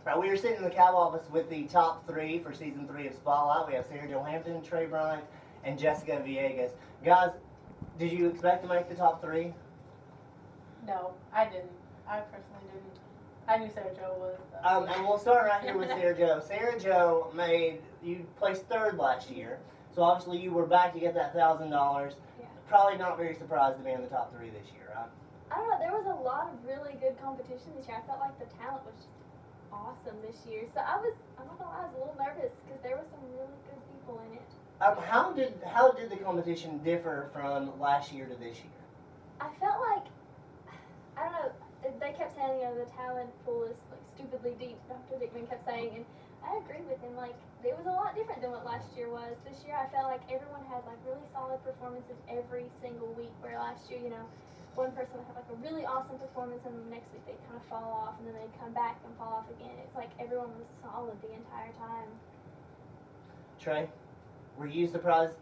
Right, we are sitting in the Cal office with the top three for season 3 of Spotlight. We have Sarah Johampton, Trey Bryant, and Jessica Villegas. Guys, did you expect to make the top three? No, I didn't. I personally didn't. I knew Sarah Jo was. And we'll start right here with Sarah Jo. Sarah Jo you placed 3rd last year, so obviously you were back to get that $1,000. Yeah. Probably not very surprised to be in the top 3 this year, right? I don't know, there was a lot of really good competition this year. I felt like the talent was just awesome this year. So I'm not gonna lie, I was a little nervous because there were some really good people in it. How did the competition differ from last year to this year? I felt like, I don't know, they kept saying, the talent pool is like stupidly deep, Dr. Dickman kept saying, and I agree with him. Like, it was a lot different than what last year was. This year I felt like everyone had like really solid performances every single week, where last year, one person would have like a really awesome performance and the next week they'd kind of fall off and then they'd come back and fall off again. It's like everyone was solid the entire time. Trey, were you surprised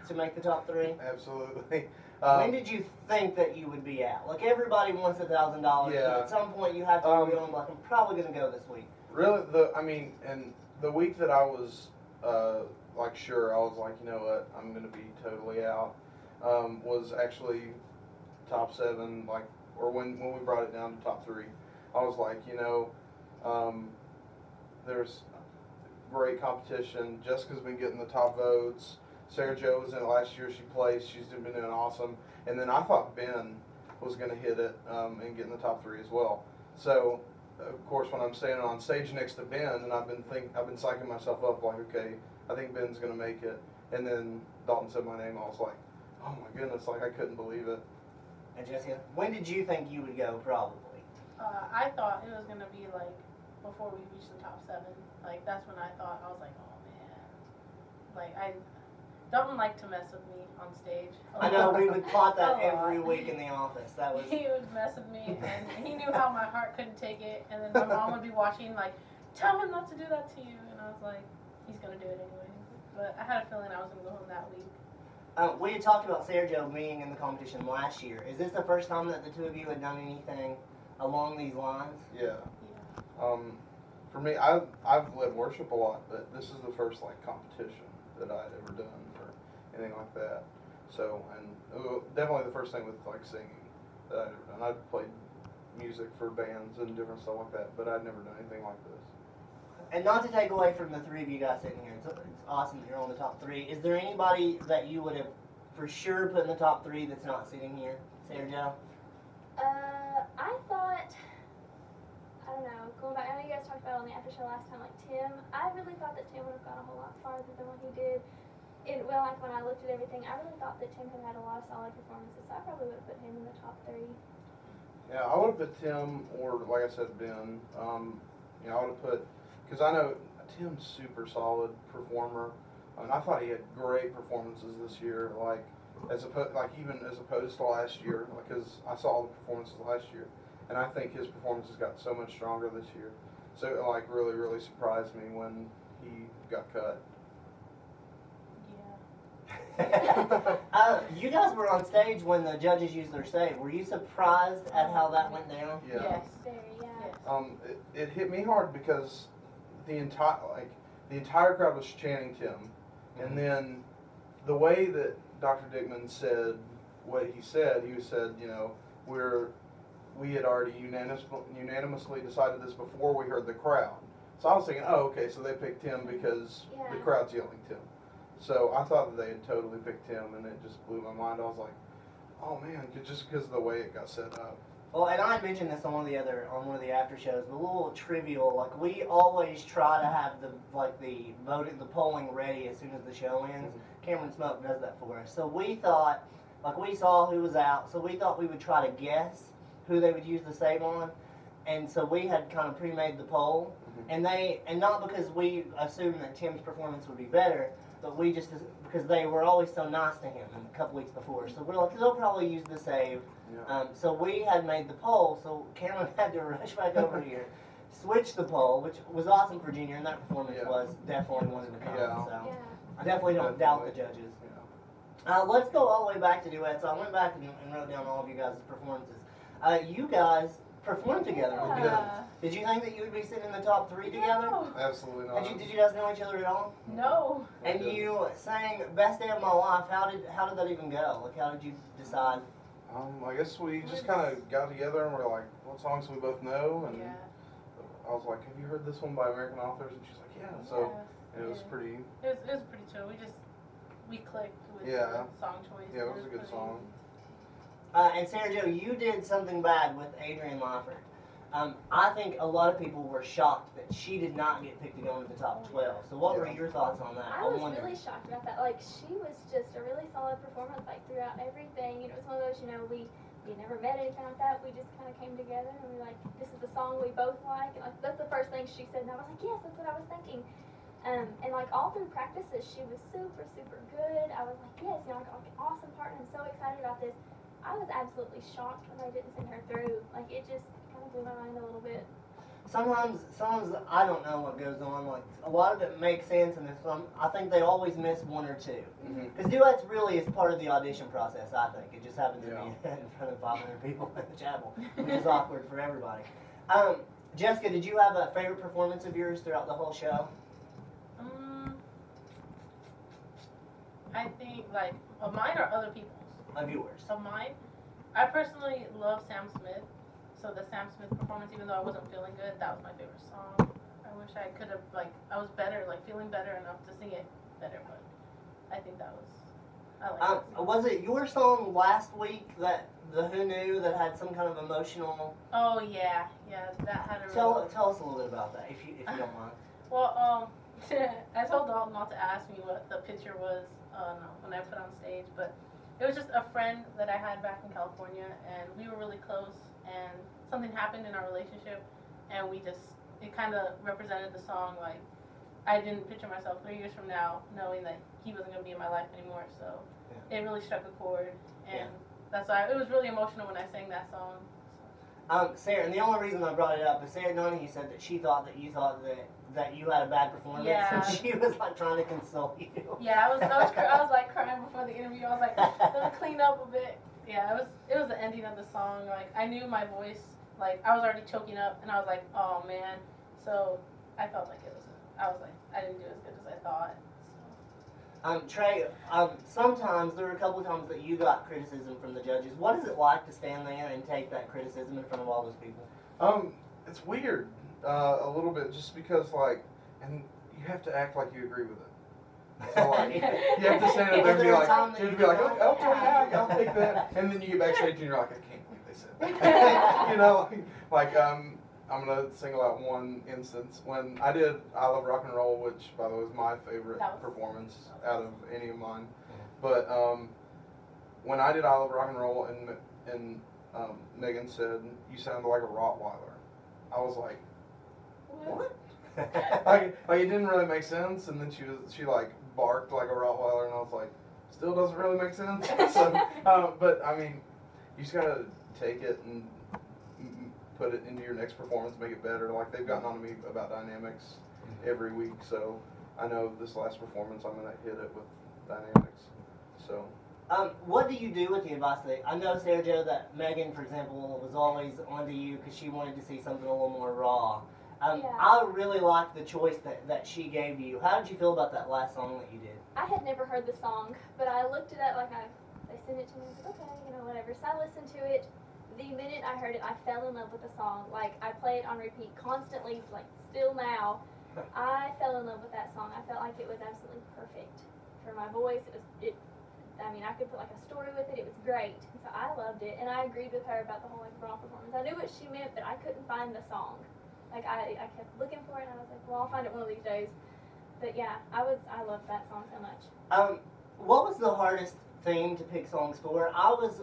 to make the top 3? Absolutely. When did you think that you would be out? Like, everybody wants $1,000, Yeah. but at some point you have to be on, like, I'm probably going to go this week. Really, and the week that I was sure, I was like, you know what, I'm going to be totally out, was actually top 7, or when we brought it down to top 3, I was like, there's great competition. Jessica's been getting the top votes. Sarah Jo was in it last year. She placed. She's been doing awesome. And then I thought Ben was going to hit it and get in the top 3 as well. So, of course, when I'm standing on stage next to Ben, and I've been psyching myself up like, okay, I think Ben's going to make it. And then Dalton said my name. I was like, oh my goodness, like I couldn't believe it. And Jessica, when did you think you would go? Probably. I thought it was gonna be like before we reached the top 7. Like, that's when I thought, I was like, oh man. Like, Dalton liked to mess with me on stage. I know, we would plot that A every lot. week in the office. That was. He would mess with me, and he knew how my heart couldn't take it. And then my mom would be watching, like, tell him not to do that to you. And I was like, he's gonna do it anyway. But I had a feeling I was gonna go home that week. We had talked about Sarah Jo being in the competition last year. Is this the first time that the two of you had done anything along these lines? Yeah. For me, I've led worship a lot, but this is the first competition that I'd ever done or anything like that. So, and definitely the first thing with singing that I'd ever done. I'd played music for bands and different stuff like that, but I'd never done anything like this. And not to take away from the 3 of you guys sitting here, it's awesome that you're on the top 3. Is there anybody that you would have for sure put in the top 3 that's not sitting here? Sarah Jo? I thought, I don't know, going back, I know you guys talked about it on the after show last time, like Tim, I really thought that Tim would have gone a whole lot farther than what he did. When I looked at everything, I really thought that Tim had a lot of solid performances, so I probably would have put him in the top 3. Yeah, I would have put Tim, or like I said, Ben. I would have put, because I know Tim's super solid performer. I mean, I thought he had great performances this year, even as opposed to last year, because I saw the performances last year, and I think his performances got so much stronger this year. So it really, really surprised me when he got cut. You guys were on stage when the judges used their save. Were you surprised at how that went down? Yeah. Yes. Very, yeah. It hit me hard because the entire crowd was chanting Tim, and then the way that Dr. Dickman said what he said, we had already unanimously decided this before we heard the crowd. So I was thinking, oh, okay, so they picked Tim because the crowd's yelling Tim. So I thought that they had totally picked him, and it just blew my mind. I was like, oh man, just because of the way it got set up. Well, and I mentioned this on one of the after shows, but a little trivial. We always try to have the polling ready as soon as the show ends. Cameron Smoke does that for us. So we thought, we saw who was out, so we thought we would try to guess who they would use the save on, and so we had kind of pre-made the poll, and not because we assumed that Tim's performance would be better, but we just, because they were always so nice to him a couple weeks before. So we're like, they'll probably use the save. Yeah. So we had made the poll, so Cameron had to rush back over here, switch the poll, which was awesome for Junior, and that performance was definitely one of a kind. Yeah. So I definitely don't doubt the judges. Let's go all the way back to duets. So I went back and wrote down all of you guys' performances. You guys perform together with We you. did. Did you think that you would be sitting in the top 3 together? No. Absolutely not. Did you guys know each other at all? No. And you sang "Best Day of My Life." How did that even go? Like, how did you decide? I guess we just kind of got together and we're like, what songs do we both know? And Yeah. I was like, have you heard this one by American authors? And she's like, yeah. So it was Yeah. pretty. It was pretty chill. We clicked with Yeah. the song choice. Yeah, it was a good song. And Sarah Jo, you did something bad with Adrian Lafford. I think a lot of people were shocked that she did not get picked to go into the top 12. So what were your thoughts on that? I was really shocked about that. Like, she was just a really solid performance, like, throughout everything. It was one of those, we never met, anything like that. We just kind of came together and we were like, this is the song we both like. And, like, that's the first thing she said. And I was like, yes, that's what I was thinking. And, like, all through practices, she was super, super good. I was like, yes, like an awesome part, and I'm so excited about this. I was absolutely shocked when I didn't send her through. Like, it just kind of blew my mind a little bit. Sometimes I don't know what goes on. Like, a lot of it makes sense, and I think they always miss one or two. Because duets really is part of the audition process. I think it just happens to be in front of 500 people in the chapel, which is awkward for everybody. Jessica, did you have a favorite performance of yours throughout the whole show? I think, like, of mine or other people's? Of yours. Of mine, I personally love Sam Smith. So the Sam Smith performance, even though I wasn't feeling good, that was my favorite song. I wish I could have, like, I was better, like, feeling better enough to sing it better, but I think that was, I like that. Was it your song last week that the Who Knew that had some kind of emotional? Oh yeah, that had a Tell us a little bit about that, if you don't mind. Well, I told Dalton not to ask me what the picture was when I put on stage, but it was just a friend that I had back in California, and we were really close, and something happened in our relationship, and it kind of represented the song. Like, I didn't picture myself 3 years from now knowing that he wasn't going to be in my life anymore, so it really struck a chord, and that's why it was really emotional when I sang that song. Sarah, and the only reason I brought it up is Sarah Donahue said that she thought that you thought that you had a bad performance, and she was like trying to console you. Yeah, I was like crying before the interview. I was like, let me clean up a bit. Yeah, it was the ending of the song. Like, I knew my voice, like, I was already choking up, and I was like, oh man. So I felt like I was like, I didn't do as good as I thought. Trey, sometimes there were a couple of times that you got criticism from the judges. What is it like to stand there and take that criticism in front of all those people? It's weird, a little bit, just because, like, and you have to act like you agree with it. So, like, you have to stand up there and be like, oh, okay, yeah, I'll take that. And then you get backstage and you're like, I can't believe they said that. I'm going to single out one instance. When I did I Love Rock and Roll, which, by the way, was my favorite performance out of any of mine. But when I did I Love Rock and Roll and Megan said, you sounded like a Rottweiler, I was like, what? like it didn't really make sense, and then she like barked like a Rottweiler, and I was like, still doesn't really make sense. So, but I mean, you just gotta take it and put it into your next performance, make it better. Like, they've gotten on to me about dynamics every week, so I know this last performance I'm gonna hit it with dynamics. So. What do you do with the advice that I know, Sarah Jo, that Megan, for example, was always onto you because she wanted to see something a little more raw. I really liked the choice that she gave you. How did you feel about that last song that you did? I had never heard the song, but I looked it up, like, they sent it to me, I was like, okay, whatever. So I listened to it. The minute I heard it, I fell in love with the song. Like, I play it on repeat constantly, like, still now. I fell in love with that song. I felt like it was absolutely perfect for my voice. I could put, like, a story with it. It was great. And so I loved it, and I agreed with her about the whole, like, raw performance. I knew what she meant, but I couldn't find the song. Like, I kept looking for it, and I was like, well, I'll find it one of these days. But yeah, I loved that song so much. What was the hardest thing to pick songs for?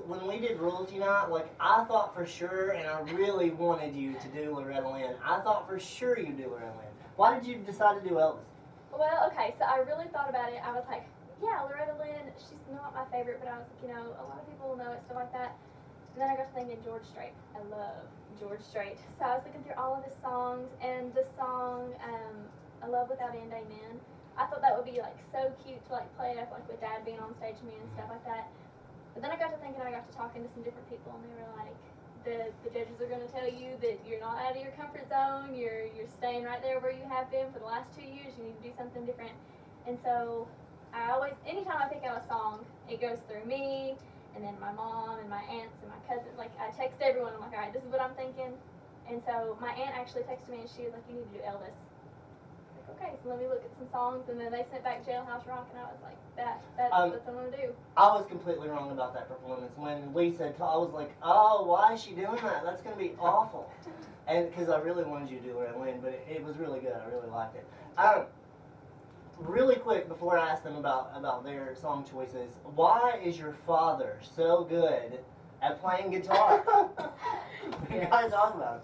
When we did Royalty Night, like, I thought for sure, and I really wanted you to do Loretta Lynn. I thought for sure you'd do Loretta Lynn. Why did you decide to do Elvis? Well, okay, so I really thought about it. I was like, yeah, Loretta Lynn, she's not my favorite, but I was like, a lot of people will know it, stuff like that. And then I got to thinking George Strait. I love George Strait. So I was looking through all of his songs, and the song I Love Without End, Amen. I thought that would be, like, so cute to, like, play it up, like, with Dad being on stage with me and stuff like that. But then I got to thinking, I got to talking to some different people, and they were like, the judges are going to tell you that you're not out of your comfort zone. You're staying right there where you have been for the last 2 years. You need to do something different. And so I always, anytime I pick out a song, it goes through me, and then my mom and my aunts and my cousins. Like, I text everyone. I'm like, all right, this is what I'm thinking. And so my aunt actually texted me, and she was like, you need to do Elvis. I'm like, okay, so let me look at some songs. And then they sent back Jailhouse Rock, and I was like, that's what I'm going to do. I was completely wrong about that performance. When Lisa, I was like, oh, why is she doing that? That's going to be awful. And because I really wanted you to do Loretta Lynn, but it was really good. I really liked it. Really quick, before I ask them about their song choices, why is your father so good at playing guitar? You gotta talk about it.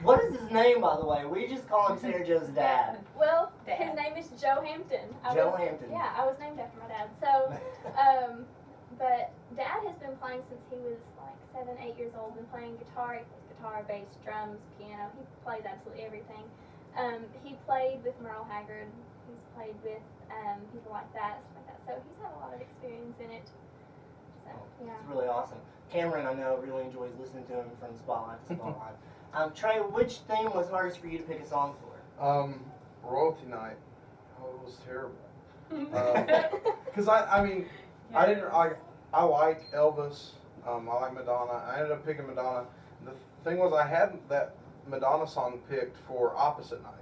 What is his name, by the way? We just call him Sarah Joe's dad. Well, his name is Joe Hampton. Hampton. Yeah, I was named after my dad. So, but Dad has been playing since he was like 7, 8 years old, and playing guitar. He plays guitar, bass, drums, piano. He plays absolutely everything. He played with Merle Haggard. He's played with people like that, stuff like that. So he's had a lot of experience in it. So, yeah. It's really awesome. Cameron, I know, really enjoys listening to him from Spotlight to Spotlight. Trey, which theme was hardest for you to pick a song for? Royalty Night. Oh, it was terrible. Because I mean, I didn't. I like Elvis. I like Madonna. I ended up picking Madonna. The thing was, I had that Madonna song picked for Opposite Night,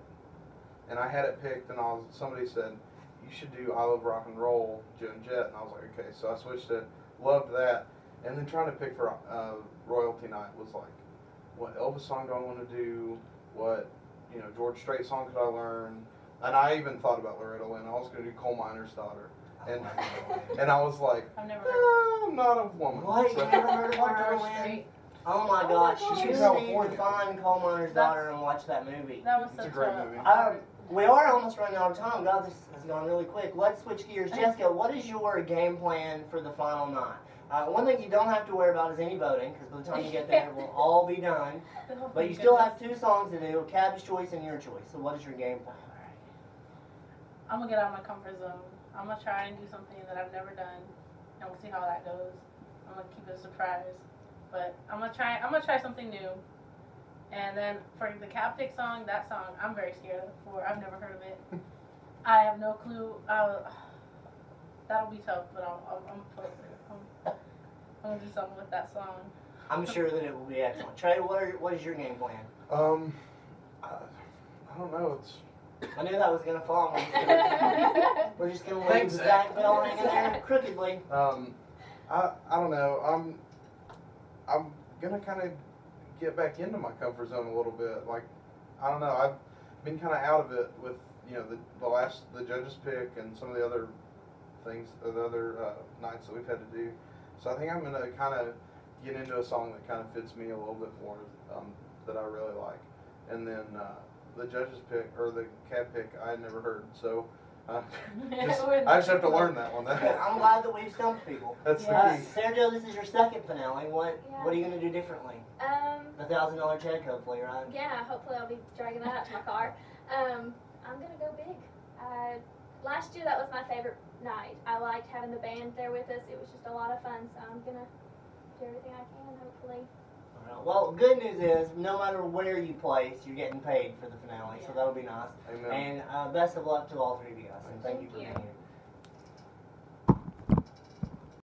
and I had it picked, and somebody said you should do I Love Rock and Roll, Joan Jett, and I was like, okay, so I switched it. Loved that, and then trying to pick for Royalty Night was like, what Elvis song do I want to do? What George Strait song could I learn? And I even thought about Loretta Lynn. I was going to do Coal Miner's Daughter. And I was like, I've never heard I'm not a woman. What? So- You never heard of Loretta George Lynn? Strait. Oh my gosh, gosh. you She's just need California. to find Coal Miner's Daughter and watch that movie. That was It's such a great movie. We are almost running out of time. God, this has gone really quick. Let's switch gears. Jessica, what is your game plan for the final night? One thing you don't have to worry about is any voting, because by the time you get there, it will all be done. Oh But my you still goodness. have 2 songs to do, Cab's choice and your choice. So what is your game plan? I'm gonna get out of my comfort zone. I'm gonna try and do something that I've never done, and we'll see how that goes. I'm gonna keep it a surprise, but I'm gonna try something new. And then for the Cab Pick song, that song I'm very scared for. I've never heard of it. I have no clue. That'll be tough, but I'm gonna do something with that song. I'm sure that it will be excellent. Trey, what is your game plan? I don't know. It's I knew that was going to fall. We're just going to leave Thanks, Zach Zach. Bell hanging there crookedly. I don't know. I'm gonna kind of get back into my comfort zone a little bit. Like, I don't know. I've been kind of out of it with the judges pick and some of the other things, the other nights that we've had to do. So I think I'm gonna kind of get into a song that kind of fits me a little bit more, that I really like. And then the judges pick or the Cab Pick I had never heard. So. I just have to learn that one. I'm glad that we've stumped people. That's the key. Sarah Jo, this is your second finale. What are you going to do differently? The $1,000 check, hopefully, right? Yeah, hopefully I'll be dragging that out to my car. I'm gonna go big. Last year that was my favorite night. I liked having the band there with us. It was just a lot of fun. So I'm gonna do everything I can, hopefully. Well, good news is, no matter where you place, you're getting paid for the finale, so that'll be nice. Amen. And best of luck to all 3 of you guys, and thank you for Thank being you. here.